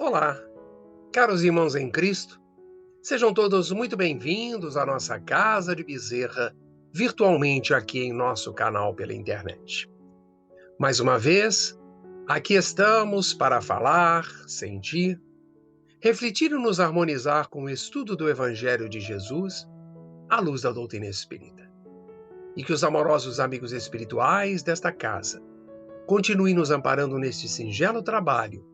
Olá, caros irmãos em Cristo, sejam todos muito bem-vindos à nossa Casa de Bezerra, virtualmente aqui em nosso canal pela internet. Mais uma vez, aqui estamos para falar, sentir, refletir e nos harmonizar com o estudo do Evangelho de Jesus à luz da doutrina espírita. E que os amorosos amigos espirituais desta casa continuem nos amparando neste singelo trabalho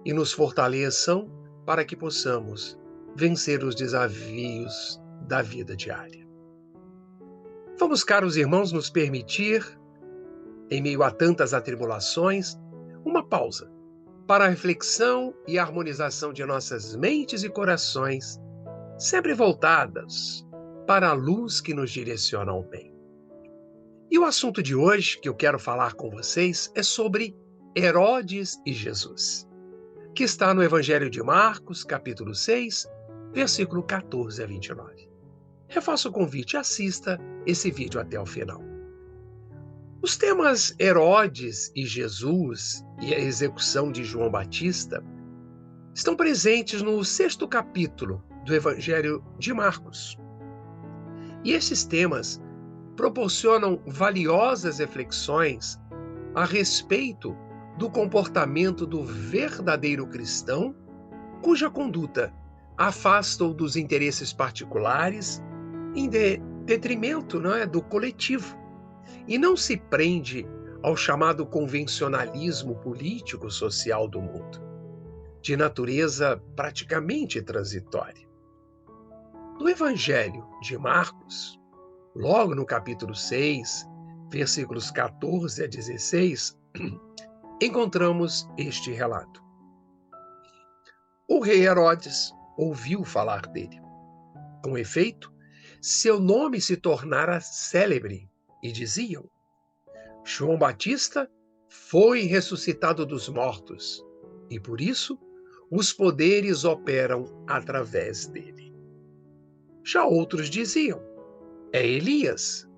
e nos fortaleçam para que possamos vencer os desafios da vida diária. Vamos, caros irmãos, nos permitir, em meio a tantas atribulações, uma pausa para a reflexão e harmonização de nossas mentes e corações, sempre voltadas para a luz que nos direciona ao bem. E o assunto de hoje que eu quero falar com vocês é sobre Herodes e Jesus, que está no Evangelho de Marcos, capítulo 6, versículo 14 a 29. Refaço o convite, assista esse vídeo até o final. Os temas Herodes e Jesus e a execução de João Batista estão presentes no 6º capítulo do Evangelho de Marcos. E esses temas proporcionam valiosas reflexões a respeito do comportamento do verdadeiro cristão, cuja conduta afasta-o dos interesses particulares em detrimento, do coletivo, e não se prende ao chamado convencionalismo político-social do mundo, de natureza praticamente transitória. No Evangelho de Marcos, logo no capítulo 6, versículos 14 a 16, encontramos este relato. O rei Herodes ouviu falar dele. Com efeito, seu nome se tornara célebre e diziam: João Batista foi ressuscitado dos mortos e por isso os poderes operam através dele. Já outros diziam: é Elias,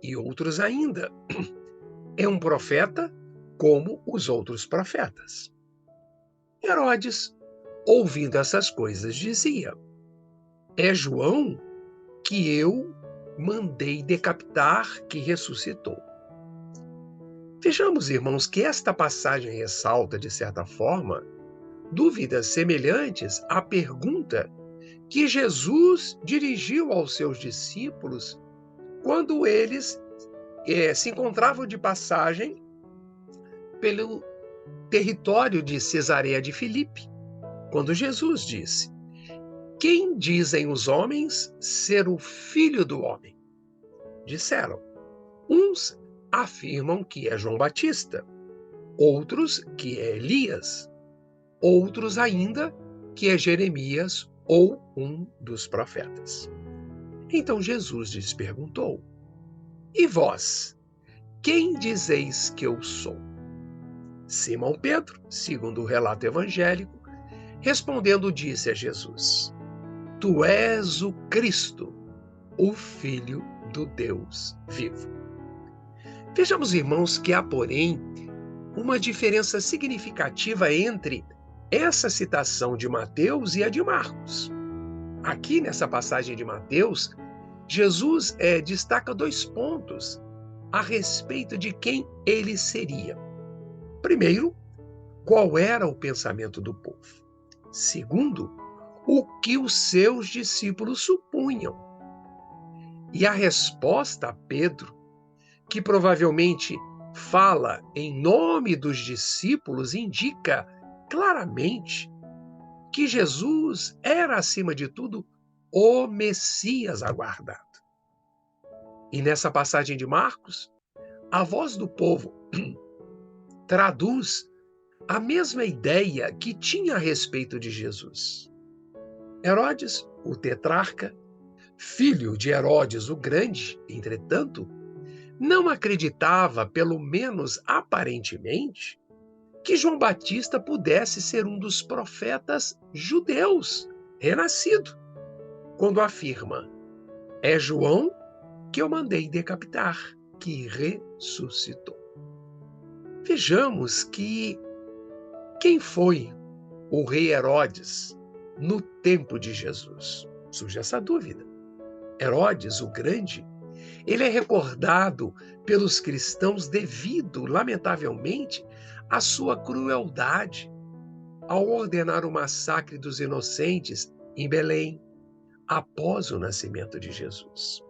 e outros ainda: é um profeta como os outros profetas. Herodes, ouvindo essas coisas, dizia: é João que eu mandei decapitar que ressuscitou. Vejamos, irmãos, que esta passagem ressalta, de certa forma, dúvidas semelhantes à pergunta que Jesus dirigiu aos seus discípulos quando eles se encontravam de passagem pelo território de Cesareia de Filipe, quando Jesus disse: quem dizem os homens ser o Filho do Homem? Disseram: uns afirmam que é João Batista, outros que é Elias, outros ainda que é Jeremias ou um dos profetas. Então Jesus lhes perguntou: e vós, quem dizeis que eu sou? Simão Pedro, segundo o relato evangélico, respondendo, disse a Jesus: tu és o Cristo, o Filho do Deus vivo. Vejamos, irmãos, que há, porém, uma diferença significativa entre essa citação de Mateus e a de Marcos. Aqui, nessa passagem de Mateus, Jesus destaca 2 pontos a respeito de quem ele seria. Primeiro, qual era o pensamento do povo. Segundo, o que os seus discípulos supunham. E a resposta a Pedro, que provavelmente fala em nome dos discípulos, indica claramente que Jesus era, acima de tudo, o Messias aguardado. E nessa passagem de Marcos, a voz do povo traduz a mesma ideia que tinha a respeito de Jesus. Herodes, o tetrarca, filho de Herodes o Grande, entretanto, não acreditava, pelo menos aparentemente, que João Batista pudesse ser um dos profetas judeus renascido, quando afirma: é João que eu mandei decapitar, que ressuscitou. Vejamos que quem foi o rei Herodes no tempo de Jesus? Surge essa dúvida. Herodes, o Grande, ele é recordado pelos cristãos devido, lamentavelmente, à sua crueldade ao ordenar o massacre dos inocentes em Belém, após o nascimento de Jesus.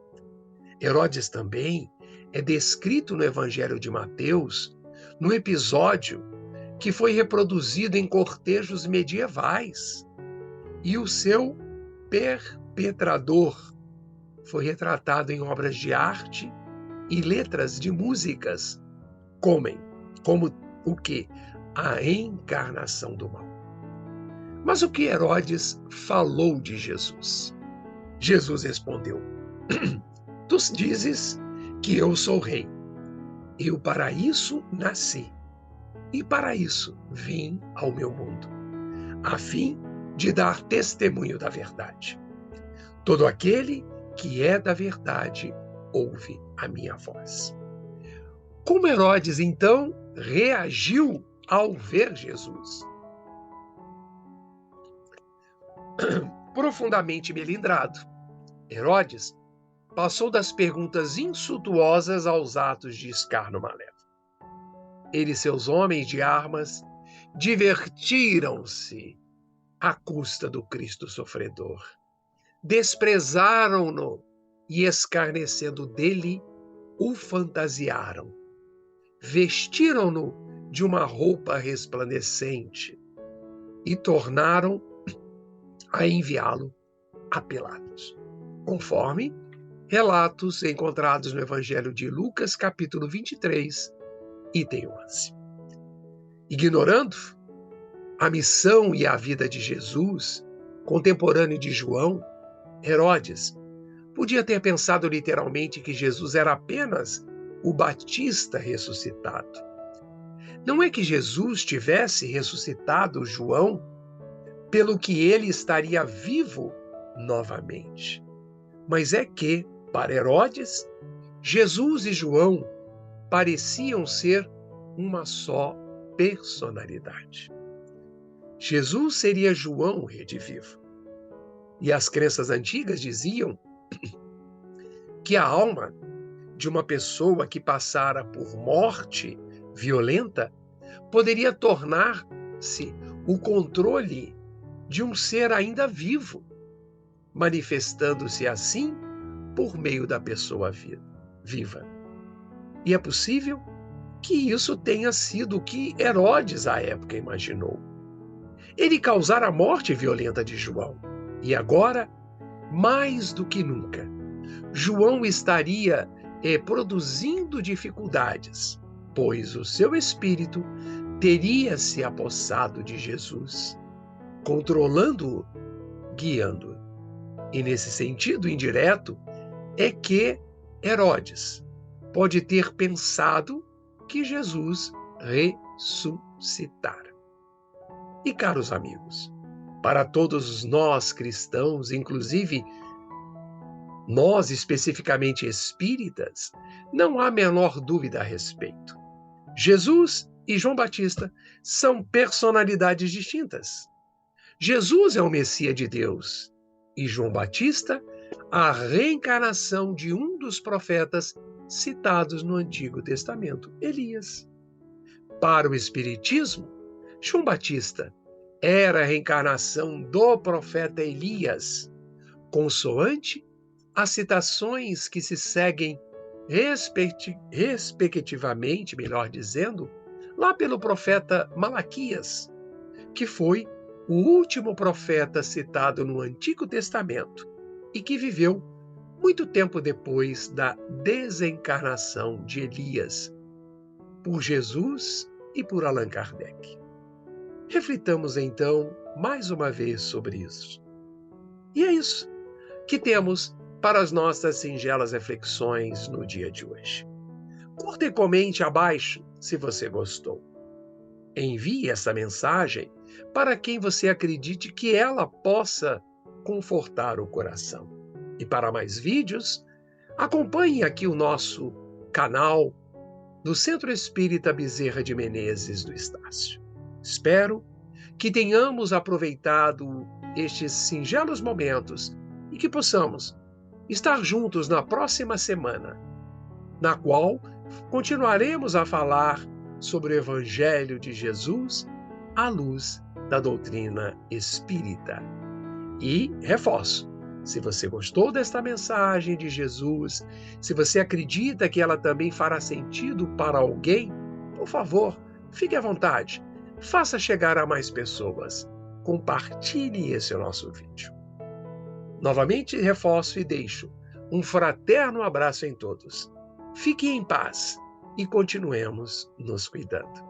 Herodes também é descrito no Evangelho de Mateus, no episódio que foi reproduzido em cortejos medievais, e o seu perpetrador foi retratado em obras de arte e letras de músicas, como o que? A encarnação do mal. Mas o que Herodes falou de Jesus? Jesus respondeu: Tu dizes que eu sou rei. Eu para isso nasci, e para isso vim ao meu mundo, a fim de dar testemunho da verdade. Todo aquele que é da verdade ouve a minha voz. Como Herodes, então, reagiu ao ver Jesus? Profundamente melindrado, Herodes passou das perguntas insultuosas aos atos de escárnio malévolo. Ele e seus homens de armas divertiram-se à custa do Cristo sofredor. Desprezaram-no e, escarnecendo dele, o fantasiaram. Vestiram-no de uma roupa resplandecente e tornaram a enviá-lo a Pilatos, conforme relatos encontrados no Evangelho de Lucas, capítulo 23, item 11. Ignorando a missão e a vida de Jesus, contemporâneo de João, Herodes podia ter pensado literalmente que Jesus era apenas o Batista ressuscitado. Não é que Jesus tivesse ressuscitado João pelo que ele estaria vivo novamente, mas é que, para Herodes, Jesus e João pareciam ser uma só personalidade. Jesus seria João redivivo. E as crenças antigas diziam que a alma de uma pessoa que passara por morte violenta poderia tornar-se o controle de um ser ainda vivo, manifestando-se assim por meio da pessoa viva. E é possível que isso tenha sido o que Herodes à época imaginou. Ele causara a morte violenta de João. E agora, mais do que nunca, João estaria produzindo dificuldades, pois o seu espírito teria se apossado de Jesus, controlando-o, guiando-o. E nesse sentido indireto é que Herodes pode ter pensado que Jesus ressuscitara. E, caros amigos, para todos nós cristãos, inclusive nós especificamente espíritas, não há a menor dúvida a respeito. Jesus e João Batista são personalidades distintas. Jesus é o Messias de Deus e João Batista a reencarnação de um dos profetas citados no Antigo Testamento, Elias. Para o Espiritismo, João Batista era a reencarnação do profeta Elias, consoante as citações que se seguem respectivamente, melhor dizendo, lá pelo profeta Malaquias, que foi o último profeta citado no Antigo Testamento e que viveu muito tempo depois da desencarnação de Elias por Jesus e por Allan Kardec. Reflitamos então mais uma vez sobre isso. E é isso que temos para as nossas singelas reflexões no dia de hoje. Curta e comente abaixo se você gostou. Envie essa mensagem para quem você acredite que ela possa confortar o coração. E para mais vídeos, acompanhe aqui o nosso canal do Centro Espírita Bezerra de Menezes do Estácio. Espero que tenhamos aproveitado estes singelos momentos e que possamos estar juntos na próxima semana, na qual continuaremos a falar sobre o Evangelho de Jesus à luz da doutrina espírita. E reforço, se você gostou desta mensagem de Jesus, se você acredita que ela também fará sentido para alguém, por favor, fique à vontade, faça chegar a mais pessoas. Compartilhe esse nosso vídeo. Novamente reforço e deixo um fraterno abraço em todos. Fiquem em paz e continuemos nos cuidando.